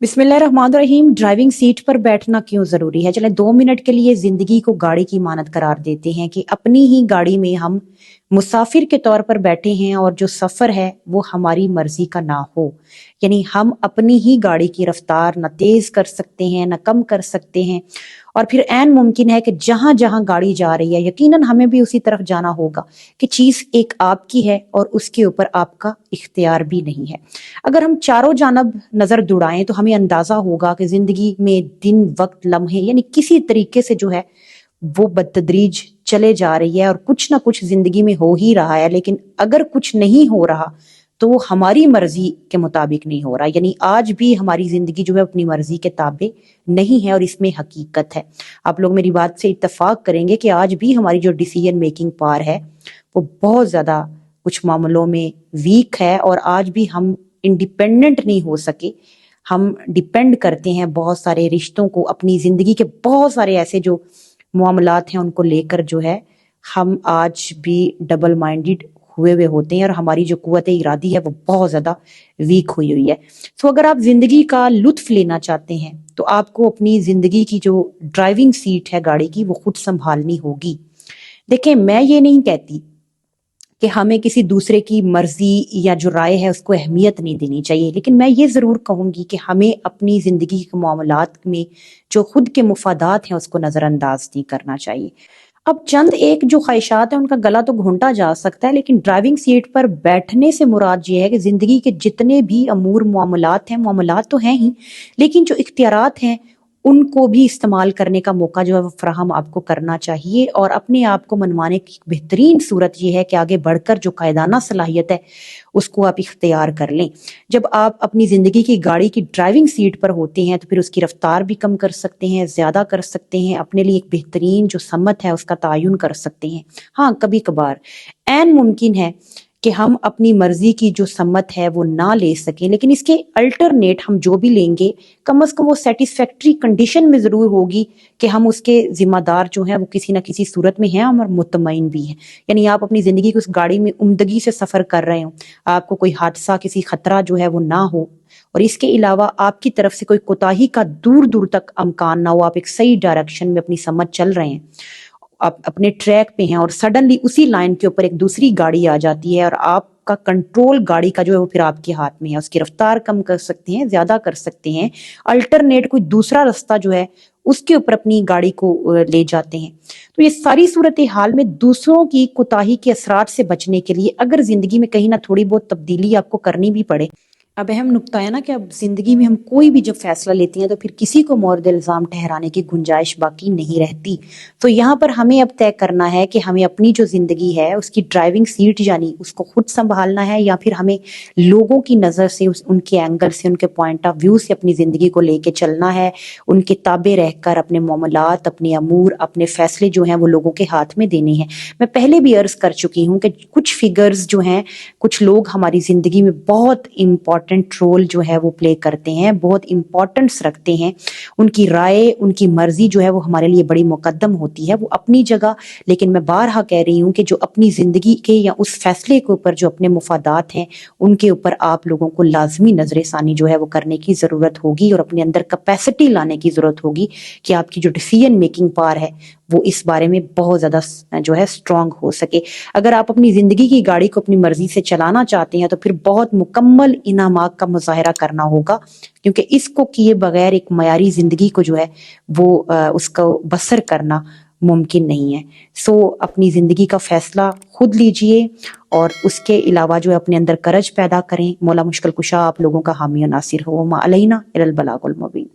बिस्मिल्लाहिर्रहमानिर्रहीम। Driving seat पर बैठना क्यों जरूरी है? चलें 2 मिनट के लिए जिंदगी को गाड़ी की मानद करार देते हैं कि अपनी ही गाड़ी में हम मुसाफिर के तौर पर बैठे हैं और जो सफर है वो हमारी मर्जी का ना हो। यानी हम अपनी ही गाड़ी की रफ्तार न तेज कर सकते हैं न कम कर सकते हैं, और फिर ऐन मुमकिन है कि जहां जहां गाड़ी जा रही है यकीनन हमें भी उसी तरफ जाना होगा कि चीज एक आपकी है और उसके ऊपर आपका इख्तियार भी नहीं है। अगर हम चारों जानब नजर दुड़ाएं तो हमें अंदाजा होगा कि जिंदगी में दिन वक्त लम्हे यानी किसी तरीके से जो है वो बदतदरीज चले जा रही है और कुछ ना कुछ जिंदगी में हो ही रहा है। लेकिन अगर कुछ नहीं हो रहा तो वो हमारी मर्जी के मुताबिक नहीं हो रहा, यानी आज भी हमारी जिंदगी जो है अपनी मर्जी के ताबे नहीं है और इसमें हकीकत है। आप लोग मेरी बात से इत्तेफाक करेंगे कि आज भी हमारी जो डिसीजन मेकिंग पावर है वो बहुत ज्यादा कुछ मामलों में वीक है और आज भी हम इंडिपेंडेंट नहीं हो सके। हम डिपेंड करते हैं बहुत सारे रिश्तों को, अपनी जिंदगी के बहुत सारे ऐसे जो मामलात हैं उनको लेकर जो है हम आज भी डबल माइंडेड हुए हुए होते हैं और हमारी जो कुव्वत इरादी है वो बहुत ज्यादा वीक हुई हुई है। तो अगर आप जिंदगी का लुत्फ लेना चाहते हैं तो आपको अपनी जिंदगी की जो ड्राइविंग सीट है गाड़ी की वो खुद संभालनी होगी। देखें, मैं ये नहीं कहती कि हमें किसी दूसरे की मर्जी या जो राय है उसको अहमियत नहीं देनी चाहिए, लेकिन मैं ये जरूर कहूंगी कि हमें अपनी जिंदगी के मामलात में जो खुद के मुफादात हैं उसको नजरअंदाज नहीं करना चाहिए। अब चंद एक जो ख्वाहिशात है उनका गला तो घोंटा जा सकता है, लेकिन ड्राइविंग सीट पर बैठने से मुराद ये है कि जिंदगी के जितने भी अमूर मामलात हैं, मामलात तो हैं ही, लेकिन जो इख्तियारात हैं उनको भी इस्तेमाल करने का मौका जो है वो फराहम आपको करना चाहिए। और अपने आप को मनवाने की बेहतरीन सूरत यह है कि आगे बढ़कर जो कायदाना सलाहियत है उसको आप इख्तियार कर लें। जब आप अपनी जिंदगी की गाड़ी की ड्राइविंग सीट पर होते हैं तो फिर उसकी रफ्तार भी कम कर सकते हैं, ज्यादा कर सकते हैं, अपने लिए एक बेहतरीन जो सम्मत है उसका तायुन कर सकते हैं। हाँ, कभी कभार ऐन मुमकिन है कि हम अपनी मर्जी की जो सम्मत है वो ना ले सकें, लेकिन इसके अल्टरनेट हम जो भी लेंगे कम से कम वो सेटिस्फैक्ट्री कंडीशन में जरूर होगी कि हम उसके जिम्मेदार जो हैं वो किसी ना किसी सूरत में हैं और मुतमईन भी हैं। यानी आप अपनी जिंदगी की उस गाड़ी में उम्दगी से सफर कर रहे हो, आपको कोई हादसा किसी खतरा जो है वो ना हो और इसके अलावा आपकी तरफ से कोई कोताही का दूर दूर तक अमकान ना हो, आप एक सही डायरेक्शन में अपनी समझ चल रहे हैं, आप अपने ट्रैक पे हैं और सडनली उसी लाइन के ऊपर एक दूसरी गाड़ी आ जाती है और आपका कंट्रोल गाड़ी का जो है वो फिर आपके हाथ में है। उसकी रफ्तार कम कर सकते हैं, ज्यादा कर सकते हैं, अल्टरनेट कोई दूसरा रास्ता जो है उसके ऊपर अपनी गाड़ी को ले जाते हैं। तो ये सारी सूरत हाल में दूसरों की कोताही के असरात से बचने के लिए अगर जिंदगी में कहीं ना थोड़ी बहुत तब्दीली आपको करनी भी पड़े, अब अहम नुक्ता है ना कि अब जिंदगी में हम कोई भी जब फैसला लेते हैं तो फिर किसी को मोर्द इल्जाम ठहराने की गुंजाइश बाकी नहीं रहती। तो यहाँ पर हमें अब तय करना है कि हमें अपनी जो जिंदगी है उसकी ड्राइविंग सीट यानी उसको खुद संभालना है या फिर हमें लोगों की नजर से उनके एंगल से, उनके पॉइंट ऑफ व्यू से अपनी जिंदगी को लेके चलना है, उनके ताबे रहकर अपने मामलात, अपने अमूर, अपने फैसले जो हैं वो लोगों के हाथ में देने हैं। मैं पहले भी अर्ज कर चुकी हूँ कि कुछ फिगर्स जो हैं, कुछ लोग हमारी जिंदगी में बहुत इंपॉर्टेंट रोल जो है वो प्ले करते हैं, बहुत इंपॉर्टेंस रखते हैं। उनकी राय, उनकी मर्जी जो है वो हमारे लिए बड़ी मुकद्दम होती है, वो अपनी जगह। लेकिन मैं बारहा कह रही हूँ कि जो अपनी जिंदगी के या उस फैसले के ऊपर जो अपने मुफादात हैं उनके ऊपर आप लोगों को लाजमी नजरसानी जो है वो करने की जरूरत होगी और अपने अंदर कैपेसिटी लाने की जरूरत होगी कि आपकी जो डिसीजन मेकिंग पावर है वो इस बारे में बहुत ज्यादा जो है स्ट्रांग हो सके। अगर आप अपनी जिंदगी की गाड़ी को अपनी मर्जी से चलाना चाहते हैं तो फिर बहुत मुकम्मल इनामात का मुजाहरा करना होगा, क्योंकि इसको किए बगैर एक मयारी जिंदगी को जो है वो उसको बसर करना मुमकिन नहीं है। सो अपनी जिंदगी का फैसला खुद लीजिए और उसके अलावा जो है अपने अंदर करज पैदा करें। मौला मुश्किल कुशा आप लोगों का हामी और नासिर हो। मा अलैना इल्लल बलागुल मुबीन।